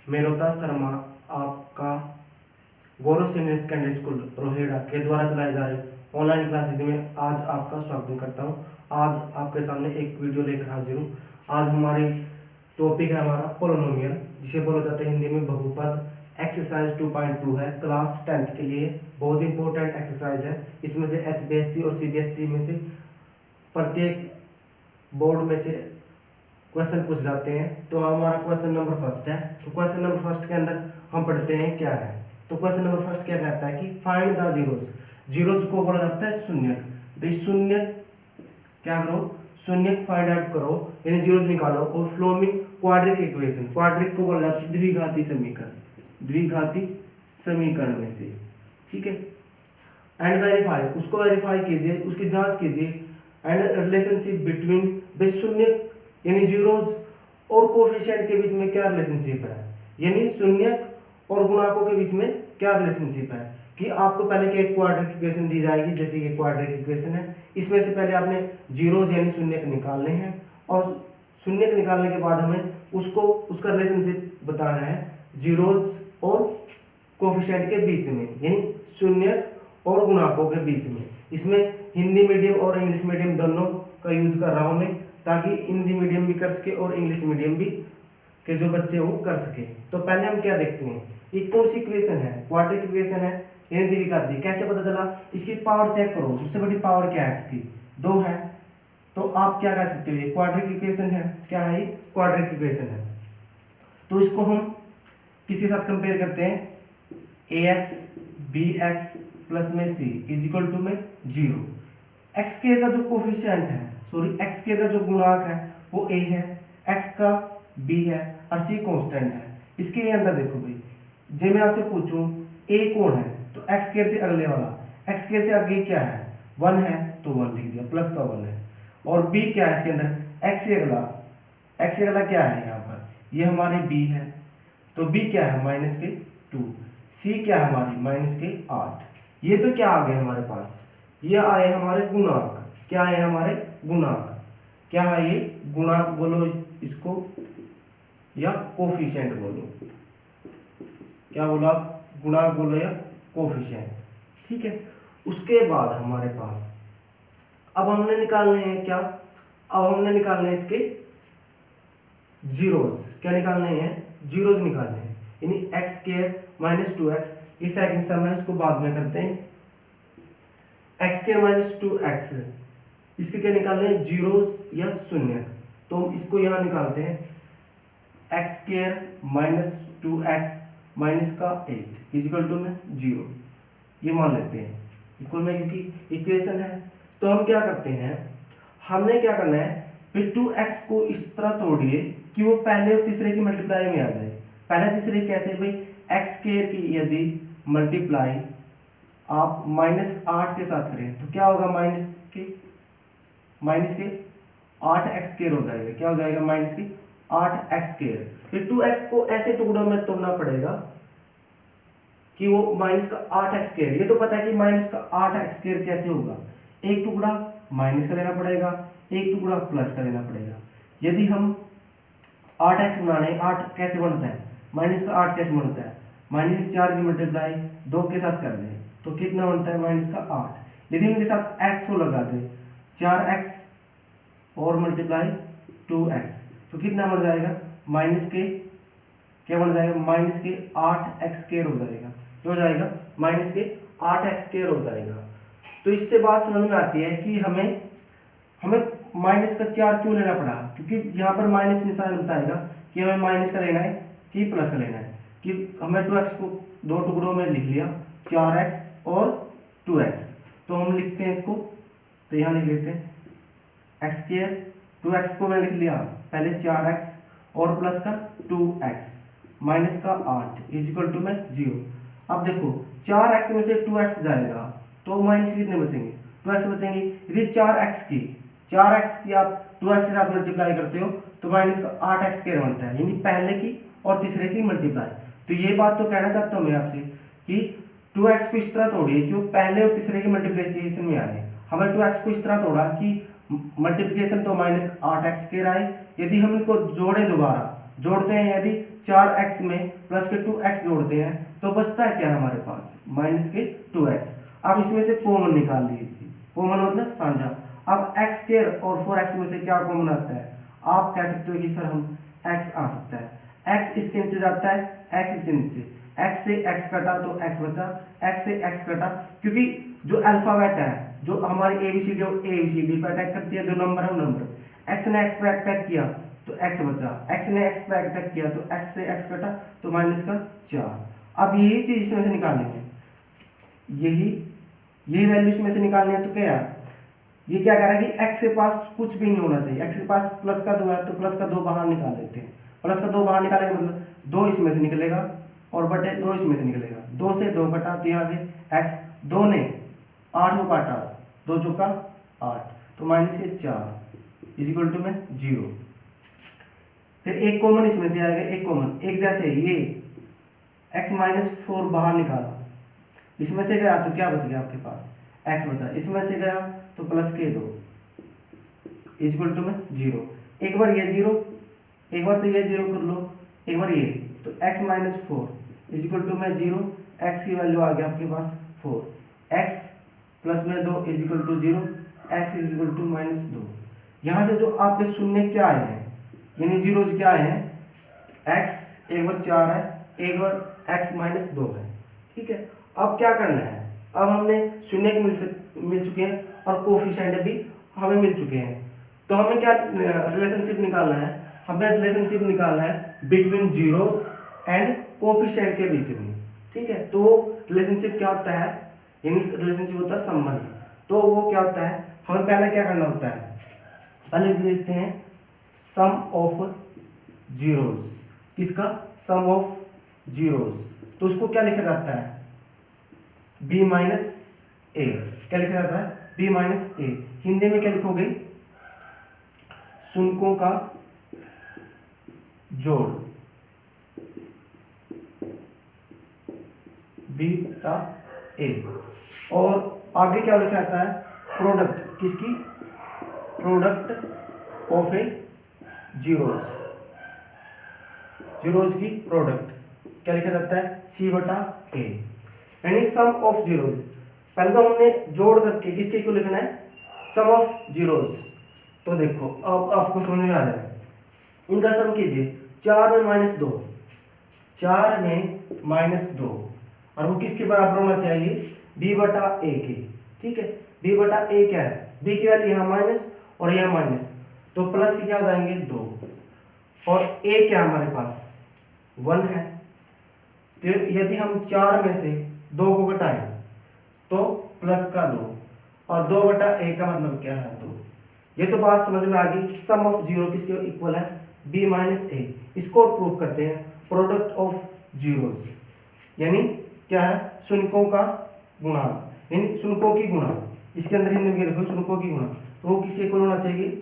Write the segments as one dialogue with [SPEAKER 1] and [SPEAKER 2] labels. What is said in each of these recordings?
[SPEAKER 1] मेनोता शर्मा आपका गौरव senior secondary school Roheda के द्वारा चलाए जा रहे ऑनलाइन क्लासेज में आज आपका स्वागत करता हूं। आज आपके सामने एक वीडियो लेकर हाजिर हूं। आज हमारी टॉपिक है हमारा पोलिनोमियल, जिसे बोला जाता है हिंदी में बहुपद। एक्सरसाइज 2.2 है, क्लास 10th के लिए बहुत इंपॉर्टेंट एक्सरसाइज है। इसमें से HBSC और CBSC में से प्रत्येक बोर्ड में से क्वेश्चन पूछ जाते हैं। तो हमारा क्वेश्चन नंबर फर्स्ट है। तो क्वेश्चन नंबर फर्स्ट के अंदर हम पढ़ते हैं क्या है। तो क्वेश्चन नंबर फर्स्ट क्या कहता है कि फाइंड द जीरोज। जीरोज को बोला जाता है शून्य। भाई शून्य क्या करो, शून्य फाइंड आउट करो, यानी जीरोज निकालो। और फ्लोइंग क्वाड्रिक इक्वेशन, क्वाड्रिक को बोला जाता है द्विघाती समीकरण, द्विघाती समीकरण में से, ठीक है। एंड वेरीफाई, उसको वेरीफाई कीजिए, उसकी जांच कीजिए। एंड रिलेशनशिप बिटवीन शून्य यानी जीरोज और कोफिशिएंट के बीच में क्या रिलेशनशिप है, यानी शून्य और गुणाकों के बीच में क्या रिलेशनशिप है। कि आपको पहले क्या एक क्वाड्रिक इक्वेशन दी जाएगी, जैसे ये क्वाड्रिक इक्वेशन है। इसमें से पहले आपने जीरोज यानी शून्य निकालने हैं, और शून्य निकालने के बाद हमें उसको उसका रिलेशनशिप बताना है जीरोज और कोफिशिएंट के बीच में, यानी शून्य और गुणाकों के बीच में। इसमें हिंदी मीडियम और इंग्लिश मीडियम दोनों का यूज कर रहा हूं मैं, ताकि हिंदी मीडियम भी कर सके और इंग्लिश मीडियम भी के जो बच्चे वो कर सके। तो पहले हम क्या देखते हैं, ये कौन सी इक्वेशन है, क्वाड्रिक इक्वेशन है, यानी द्विघाती। कैसे पता चला, इसकी पावर चेक करो। सबसे बड़ी पावर क्या है इसकी, 2 है। तो आप क्या कह सकते हो, ये क्वाड्रिक इक्वेशन है। क्या है ये, क्वाड्रिक इक्वेशन है। तो इसको हम किसके साथ कंपेयर करते हैं, ax bx प्लस में c इज इक्वल टू में 0। एक्स के का जो कोफिशिएंट है, सॉरी एक्स के का जो गुणांक है वो a है, x का b है और c कांस्टेंट है। इसके अंदर देखो भाई, जब मैं आपसे पूछूं a कौन है, तो एक्स स्क्वायर से अगले वाला, एक्स स्क्वायर से आगे क्या है, 1 है, तो 1 लिख दिया, प्लस का 1 है। और b क्या है इसके अंदर, x से अगला, x से अगला क्या है यहाँ पर, ये हमारे b है, तो b क्या है माइनस के 2, c क्या है हमारी माइनस के 8। ये तो क्या आ गए हमारे पास, ये आए हमारे गुणांक। क्या है हमारे गुणांक, क्या है ये गुणांक बोलो इसको, या कोफिशिएंट बोलो, क्या बोलो आप, गुणांक बोलो या कोफिशिएंट, ठीक है। उसके बाद हमारे पास अब हमने निकालने हैं क्या, अब हमने निकालने हैं इसके जीरोज। क्या निकालने हैं, जीरोज निकालने हैं, यानी एक्स स्क्वायर माइनस 2x। ये सेकंड सम है, इसको बाद में करते हैं। एक्स स्क्वायर माइनस 2x, इसके क्या निकालने हैं, जीरोज या शून्य। तो हम इसको यहाँ निकालते हैं, x square minus 2x minus का 8 इज इक्वल टू में 0, ये मान लेते हैं इक्वल में, क्योंकि इक्वेशन है। तो हम क्या करते हैं, हमने क्या करना है, फिर 2x को इस तरह तोड़िए कि वो पहले और तीसरे की मल्टीप्लाई में आ जाए। पहले तीसरे कैसे भाई, एक्स स्क्वायर की यदि मल्टीप्लाई आप -8 के साथ करें तो क्या होगा, माइनस के 8x स्क्वायर हो जाएगा। क्या हो जाएगा, माइनस की 8x स्क्वायर। फिर 2x को ऐसे टुकड़ों में तोड़ना पड़ेगा कि वो माइनस का 8x स्क्वायर, ये तो पता है कि माइनस का 8x स्क्वायर कैसे होगा, एक टुकड़ा माइनस का लेना पड़ेगा, एक टुकड़ा प्लस का लेना पड़ेगा। यदि हम 8x बनाने, 8 कैसे बनता है, माइनस का 8 कैसे बनता है, -4 की मल्टीप्लाई 2 के साथ कर दें तो कितना बनता है, माइनस का 8। यदि इनके साथ x को लगा दें, 4x और मल्टीप्लाई 2x, तो कितना बन जाएगा, माइनस के क्या बन जाएगा, माइनस के 8x स्क्वायर हो जाएगा। हो जाएगा माइनस के 8x स्क्वायर हो जाएगा। तो इससे बात समझ में आती है कि हमें माइनस का 4 क्यों लेना पड़ा, क्योंकि यहाँ पर माइनस निशान बताएगा कि हमें माइनस का लेना है कि प्लस का लेना है। कि हमें 2x को 2 टुकड़ों में लिख लिया, 4x और 2x, तो हम लिखते हैं इसको, तो यहाँ लिख लेते हैं एक्स स्क्वायर, 2x को मैंने लिख लिया पहले 4x और प्लस का 2x माइनस का 8 इज इक्वल टू में 0। अब देखो 4x में से 2x जाएगा तो माइनस कितने बचेंगे, 2x बचेंगे। यदि 4x की आप 2x के साथ मल्टीप्लाई करते हो तो माइनस का 8x स्क्वायर बनता है, यानी पहले की और तीसरे की मल्टीप्लाई। तो ये बात तो कहना चाहता हूँ मैं आपसे कि 2x को इस तरह तोड़िए कि वो पहले और तीसरे की मल्टीप्लिकेशन में आए। हमें 2x को इस तरह तोड़ा कि मल्टीप्लिकेशन तो -8x स्क्वायर आए। यदि हम इनको जोड़े दोबारा जोड़ते हैं यदि 4x में प्लस के 2x जोड़ते हैं तो बचता है क्या हमारे पास, माइनस के 2x। अब इसमें से कॉमन निकाल लीजिए, कॉमन मतलब साझा। अब x स्क्वायर और 4x में से क्या कॉमन आता है, आप कह सकते हो कि सर हम x आ सकता है, x इसके नीचे जाता है, x इसके नीचे, x से x कटा तो x बचा, x से x कटा, क्योंकि जो अल्फाबेट है, जो हमारी ABCD और ABCD पर अटैक करती है, जो नंबर है नंबर, x ने x पर अटैक किया तो x बचा, x ने x पर अटैक किया तो x से x कटा तो माइनस का 4। अब यही चीज इसमें से निकालनी है, यही वैल्यू इसमें से निकालनी है। तो क्या ये क्या कह रहा है कि x के पास कुछ भी नहीं होना चाहिए, x के पास प्लस का 2 है तो प्लस का 2 बाहर निकाल देते हैं। प्लस का 2 बाहर निकालेंगे मतलब 2 इसमें से निकलेगा और बटे 2 इसमें से निकलेगा, 2 से 2 कटा तो यहाँ से x, 2 ने 8 को काटा, 2 चौका 8 तो माइनस के 4 इज इक्वल टू में 0। फिर एक कॉमन इसमें से आएगा, एक कॉमन, एक जैसे ये x माइनस 4 बाहर निकाला, इसमें से गया तो क्या बच गया आपके पास, x बचा, इसमें से गया तो प्लस के 2 इज इक्वल टू में 0। एक बार ये 0, एक बार तो ये 0 कर लो, एक बार ये, तो x minus 4 is equal to में 0, x की वैल्यू आ गया आपके पास 4, x प्लस में 2 is equal to 0, x is equal to minus 2। यहाँ से जो आपके शून्य क्या आए हैं, यानी जीरोज क्या आए हैं, x एक बार 4 है, एक बार x माइनस 2 है, ठीक है। अब क्या करना है, अब हमने शून्य मिल चुके हैं और कोफिशिएंट भी हमें मिल चुके हैं, तो हमें क्या रिलेशनशिप निकालना है, हमें रिलेशनशिप निकालना है बिटवीन जीरोस एंड कोफिशिएंट के बीच में, ठीक है। तो रिलेशनशिप क्या होता है, यानी रिलेशनशिप होता है संबंध। तो वो क्या होता है, हमें पहले क्या करना होता है, पहले लिखते हैं सम ऑफ जीरोस, किसका, सम ऑफ जीरोस, तो उसको क्या लिखा जाता है, b माइनस ए, क्या लिखा जाता है, b माइनस ए। हिंदी में क्या लिखोगे, शून्यों का जोड़, बीटा ए, और आगे क्या लिखा जाता है, प्रोडक्ट, किसकी, product of A zeros, zeros की प्रोडक्ट क्या लिखा जाता है, सी बटा ए, यानी सम ऑफ जीरोस। पहले तो हमने जोड़ करके किसके को लिखना है, सम ऑफ जीरोस। तो देखो अब आपको समझ में आ जाएगा, इनका सम कीजिए, 4 में माइनस 2, 4 में माइनस 2, और वो किसके बराबर होना चाहिए, b बटा ए के, ठीक है। b बटा ए क्या है, b की वैल्यू यहाँ माइनस और यहाँ माइनस, तो प्लस के क्या हो जाएंगे 2, और a क्या हमारे पास 1 है। तो यदि हम 4 में से 2 को घटाएं तो प्लस का 2, और 2 बटा ए का मतलब क्या है 2। ये तो बात समझ में आ गई, सम ऑफ जीरो किसके इक्वल है, b माइनस ए। इसको प्रूव करते हैं, प्रोडक्ट ऑफ जीरोस, यानी क्या है, शून्यों का गुणा, यानी शून्यों की गुणा, इसके अंदर हिंदी में लिखो शून्यों की गुणा, तो वो किसके इक्वल होना चाहिए।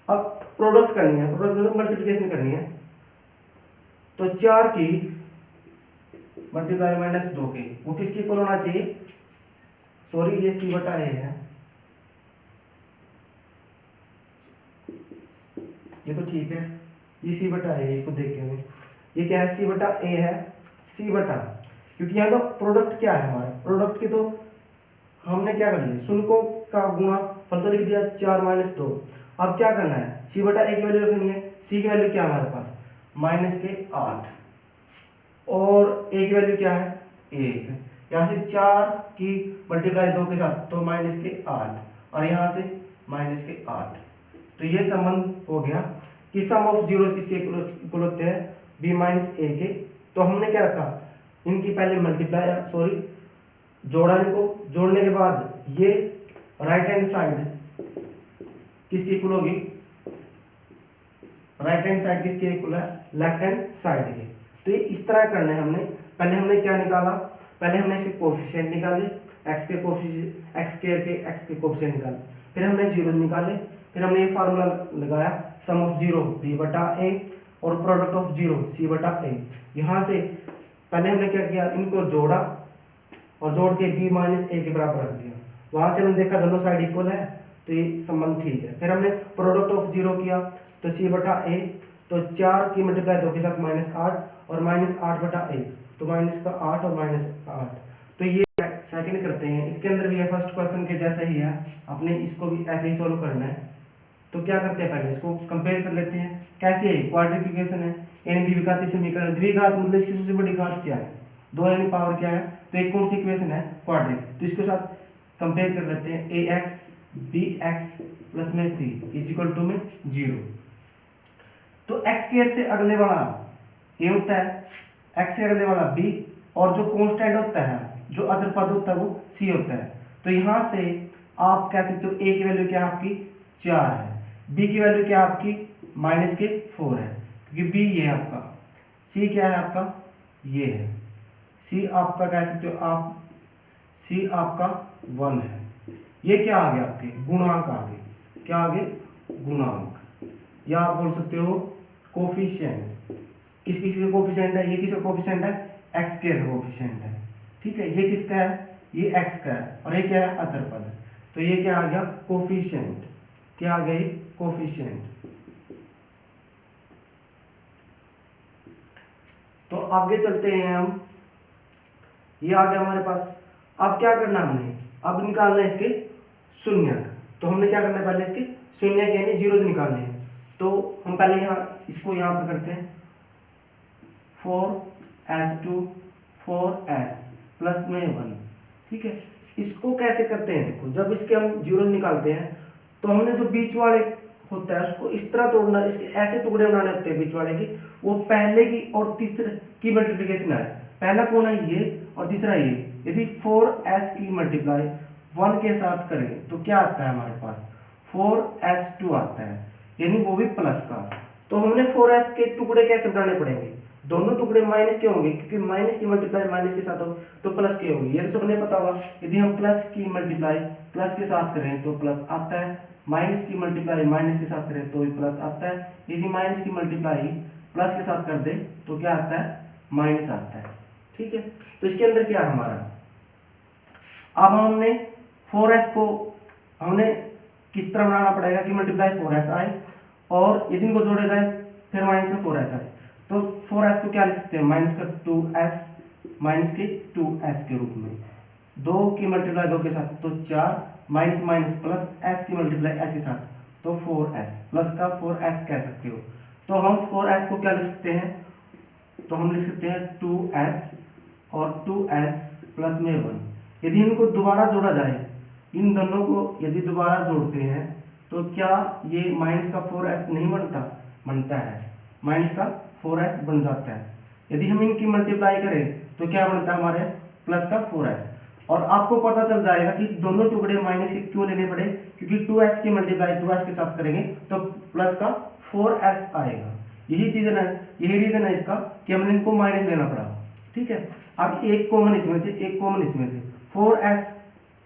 [SPEAKER 1] अब प्रोडक्ट करनी है, प्रोडक्ट मतलब मल्टीप्लिकेशन करनी है, तो 4 की मल्टीप्लाई माइनस 2 के, वो किसके इक्वल होना चाहिए, सॉरी ये सी बटा ए है, ये तो ठीक है, ये सी बटा ए, इसको देख के हमें ये क्या है, सी बटा ए है, सी बटा, क्योंकि यहाँ तो प्रोडक्ट क्या है हमारा, प्रोडक्ट की तो हमने क्या कर लिया, शून्यों का गुणा फल तो लिख दिया 4 माइनस 2। अब क्या करना है, सी बटा ए की वैल्यू रखनी है, सी की वैल्यू क्या हमारे पास माइनस के 8, और ए की वैल्यू क्या है 1, यहाँ से 4 की मल्टीप्लाई 2 के साथ तो माइनस के 8, और यहाँ से माइनस के 8। तो ये संबंध हो गया कि सम ऑफ जीरोस किसके इक्वल होते हैं, b माइनस ए के। तो हमने क्या रखा, इनकी पहले मल्टीप्लाई, सॉरी जोड़ा, इनको जोड़ने के बाद ये राइट हैंड साइड किसकी इक्वल होगी, राइट हैंड साइड किसके इक्वल है, लेफ्ट हैंड साइड के। तो ये इस तरह करना है हमने, पहले हमने क्या निकाला, पहले हमने इसके कोफिशिएंट निकाले, x के कोफिशिएंट, x स्क्वायर के x के कोफिशिएंट निकाले, फिर हमने जीरोस निकाले, फिर हमने ये फार्मूला लगाया सम ऑफ जीरो b बटा a और प्रोडक्ट ऑफ जीरो c बटा a। यहाँ से पहले हमने क्या किया, इनको जोड़ा और जोड़ के b माइनस ए के बराबर रख दिया, वहां से हमने देखा दोनों साइड इक्वल है तो ये संबंध ठीक है। फिर हमने प्रोडक्ट ऑफ जीरो किया तो c बटा a, तो 4 की मल्टीप्लाई 2 के साथ -8 और -8/1, तो माइनस का 8 और -8। तो ये सेकंड करते हैं, इसके अंदर भी है फर्स्ट क्वेश्चन के जैसा ही है, अपने इसको भी ऐसे ही सोल्व करना है। तो क्या करते हैं, पहले इसको कंपेयर कर लेते हैं। कैसे है, क्वाड्रेटिक इक्वेशन है, यानी द्विघाती समीकरण। द्विघात मतलब इसकी सबसे बड़ी घात क्या है, 2 यानी पावर क्या है, तो एक कौन सी इक्वेशन है, क्वाड्रेटिक। तो इसके साथ कंपेयर कर लेते हैं, ax bx प्लस में c इज इक्वल टू में 0। तो x स्क्वायर से अगले वाला a होता है, x से अगले वाला b, और जो कांस्टेंट होता है, जो अचर पद होता है वो c होता है। तो यहाँ से आप कह सकते हो a की वैल्यू क्या है आपकी 4 है, b की वैल्यू क्या है आपकी -4 है, क्योंकि b ये है आपका, c क्या है आपका ये है, c आपका कह सकते हो आप, c आपका 1 है। ये क्या आ गया आपके गुणांक आ गए, क्या आ गए गुणांक, या आप बोल सकते हो कोफिशिएंट। किस किस का कोफिशिएंट है, ये किसका कोफिशिएंट है, x के कोफिशिएंट है, ठीक है। ये किसका है, ये x का है, और ये क्या है अचर पद। तो ये क्या आ गया कोफिशिएंट, क्या आ गया ये कोफिशिएंट। तो आगे चलते हैं हम, ये आ गया हमारे पास। अब क्या करना हमने, अब निकालना है इसके शून्यक। तो हमने क्या करना है, पहले इसके शून्यक यानी जीरोज निकालने हैं। तो हम पहले यहाँ इसको यहाँ पर करते हैं 4s2 4s प्लस में 1, ठीक है। इसको कैसे करते हैं, देखो जब इसके हम जीरोज निकालते हैं तो हमने जो बीच वाले होता है उसको इस तरह तोड़ना, इसके ऐसे टुकड़े बनाने होते हैं बीच वाले की, वो पहले की और तीसरे की मल्टीप्लिकेशन है। पहला कौन है ये और तीसरा ये। यदि 4s की मल्टीप्लाई 1 के साथ करें तो क्या आता है हमारे पास 4s2 आता है, यानी वो भी प्लस का। तो हमने 4s के टुकड़े कैसे बनाने पड़ेंगे, दोनों टुकड़े माइनस के होंगे, क्योंकि माइनस की मल्टीप्लाई माइनस के साथ हो तो प्लस के होंगे, ये तो सबने पता होगा। यदि हम प्लस की मल्टीप्लाई प्लस के साथ करें तो प्लस आता है, माइनस की मल्टीप्लाई माइनस के साथ करें तो भी प्लस आता है। यदि माइनस की मल्टीप्लाई प्लस के साथ कर दे तो क्या आता है माइनस आता है, ठीक है। तो इसके अंदर क्या है हमारा, अब हमने 4s को हमने किस तरह बनाना पड़ेगा कि मल्टीप्लाई 4s आए और यदि इनको जोड़े जाए फिर माइनस का 4s आए। तो 4s को क्या लिख सकते हैं, माइनस का 2s माइनस के 2s के रूप में। 2 की मल्टीप्लाई 2 के साथ तो 4, माइनस माइनस प्लस, s की मल्टीप्लाई s के साथ तो 4s, प्लस का 4s कह सकते हो। तो हम 4s को क्या लिख सकते हैं, तो हम लिख सकते हैं 2s और 2s प्लस में 1। यदि इनको दोबारा जोड़ा जाए, इन दोनों को यदि दोबारा जोड़ते हैं तो क्या ये माइनस का 4s नहीं बनता, बनता है, माइनस का 4s बन जाता है। यदि हम इनकी मल्टीप्लाई करें तो क्या बनता है हमारे प्लस का 4s। और आपको पता चल जाएगा कि दोनों टुकड़े माइनस के क्यों लेने पड़े, क्योंकि 2s की मल्टीप्लाई 2s के साथ करेंगे तो प्लस का 4s आएगा। यही चीज है, यही रीजन है इसका कि हमने इनको माइनस लेना पड़ा, ठीक है। अब एक कॉमन इसमें से, एक कॉमन इसमें से 4s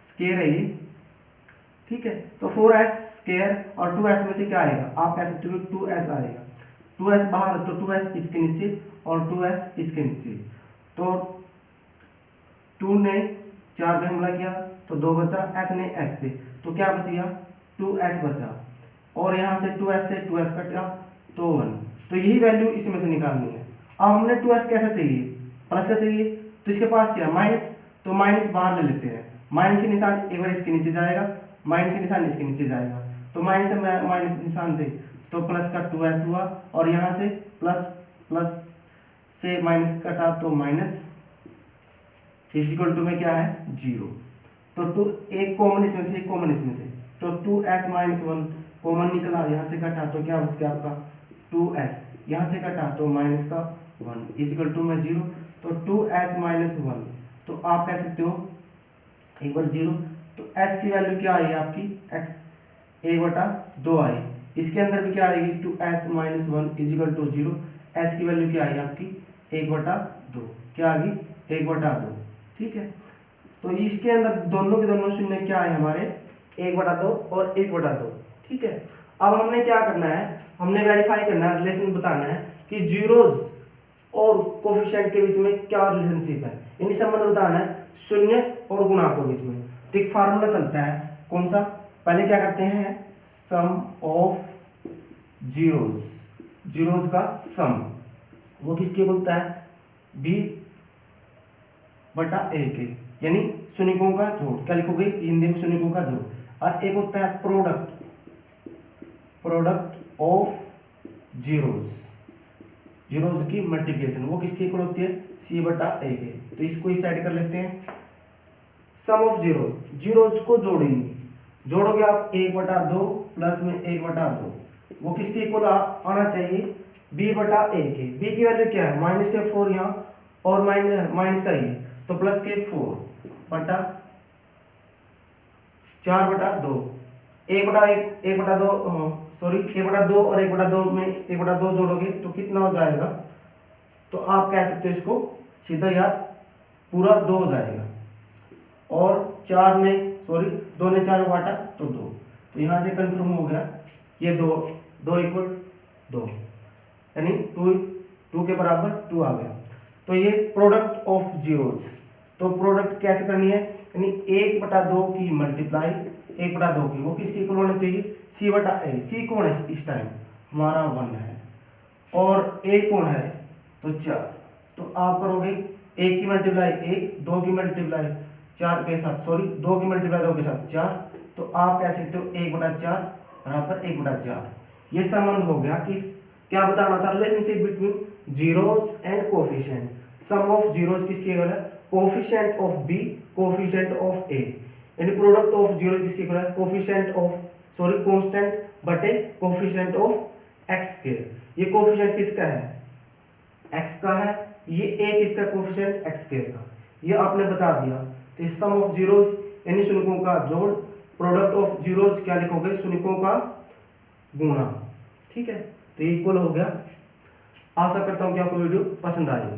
[SPEAKER 1] स्क्वायर है ये, ठीक है। तो 4s स्क्वायर और 2s में से क्या आएगा, आप कह सकते हो 2s आएगा। 2s बाहर तो 2s इसके नीचे और 2s इसके नीचे, तो 2 ने 4 पे हमला किया तो 2 बचा, s ने s पे तो क्या बच गया 2s बचा, और यहाँ से 2s से 2s कटा तो 1। तो यही वैल्यू इसमें से निकालनी है। अब हमने 2s कैसा चाहिए, प्लस का चाहिए, तो इसके पास क्या माइनस, तो माइनस बाहर ले लेते हैं। माइनस के निशान एक बार इसके नीचे जाएगा, माइनस के निशान इसके नीचे जाएगा, तो माइनस से माइनस निशान से तो प्लस का 2s हुआ, और यहाँ से प्लस प्लस से माइनस कटा तो माइनस इज इक्वल टू में क्या है 0। तो 2 एक कॉमन इसमें से, एक कॉमन इसमें से, तो 2s माइनस 1 कॉमन निकला, यहाँ से कटा तो क्या बच गया आपका 2s, यहाँ से कटा तो माइनस का 1 इज इक्वल टू में 0। तो 2s माइनस 1, तो आप कह सकते हो एक बार 0, तो s की वैल्यू क्या आई आपकी x 1/2 आई। इसके अंदर भी क्या आएगी 2s minus 1 is equal to 0, s की वैल्यू क्या आई आपकी 1/2, क्या आ गई 1/2, ठीक है। तो इसके अंदर दोनों के दोनों शून्य क्या है हमारे 1/2 और 1/2, ठीक है। अब हमने क्या करना है, हमने वेरीफाई करना है, रिलेशन बताना है कि जीरोज और कोफिशिएंट के बीच में क्या रिलेशनशिप है, यानी संबंध बताना है शून्य और गुणांक के बीच में। तो एक फार्मूला चलता है, कौन सा, पहले क्या करते हैं सम ऑफ जीरोज जीरोज का सम, वो किसके बोलता है, b बटा a के, यानी शून्यकों का जोड़। क्या लिखोगे हिंदी में, शून्यकों का जोड़। और एक होता है प्रोडक्ट ऑफ जीरोज, जीरोज की मल्टीप्लिकेशन, वो किसके इक्वल होती है, c बटा a के। तो इसको इस साइड कर लेते हैं। सम ऑफ जीरोज, जीरोज को जोड़ेंगे, जोड़ोगे आप 1/2 प्लस में 1/2, वो किसके इक्वल आना चाहिए, b बटा a के। b की वैल्यू क्या है, माइनस के 4 यहाँ और माइनस का ये, तो प्लस के 4 बटा 4/2, 1/2 सॉरी 1/2 और 1/2 में 1/2 जोड़ोगे तो कितना हो जाएगा, तो आप कह सकते हो इसको सीधा यार पूरा 2 हो जाएगा। और 4 ने सॉरी 2 ने 4 काटा तो 2, तो यहाँ से कंफर्म हो गया ये 2 इक्वल 2, यानी 2 के बराबर 2 आ गया। तो ये प्रोडक्ट ऑफ जीरोज, तो प्रोडक्ट कैसे करनी है, यानी 1/2 की मल्टीप्लाई 1/2 की, वो किसके इक्वल होना चाहिए, c बटा a। c कौन है इस टाइम, हमारा 1 है, और a कौन है, तो 4। तो आप करोगे 1 की मल्टीप्लाई 1, 2 की मल्टीप्लाई 4 के साथ, सॉरी 2 की मल्टीप्लाई 2 के साथ 4, तो आप कह सकते हो 1/4 बराबर 1/4। ये संबंध हो गया कि क्या बताना था, relationship between zeros and coefficient. Sum of zeros किसके इक्वल है, coefficient of b coefficient of a, यानी प्रोडक्ट ऑफ जीरोज किसके इक्वल है, कोफिशिएंट ऑफ सॉरी कांस्टेंट बटे कोफिशिएंट ऑफ x के। ये कोफिशिएंट किसका है, x का है, ये a किसका कोफिशिएंट x के का, ये आपने बता दिया। तो सम ऑफ जीरोज यानी शून्यकों का जोड़, प्रोडक्ट ऑफ जीरोज क्या लिखोगे, शून्यकों का गुणा। ठीक है, तो इक्वल हो गया। आशा करता हूं कि आपको वीडियो पसंद आएगी।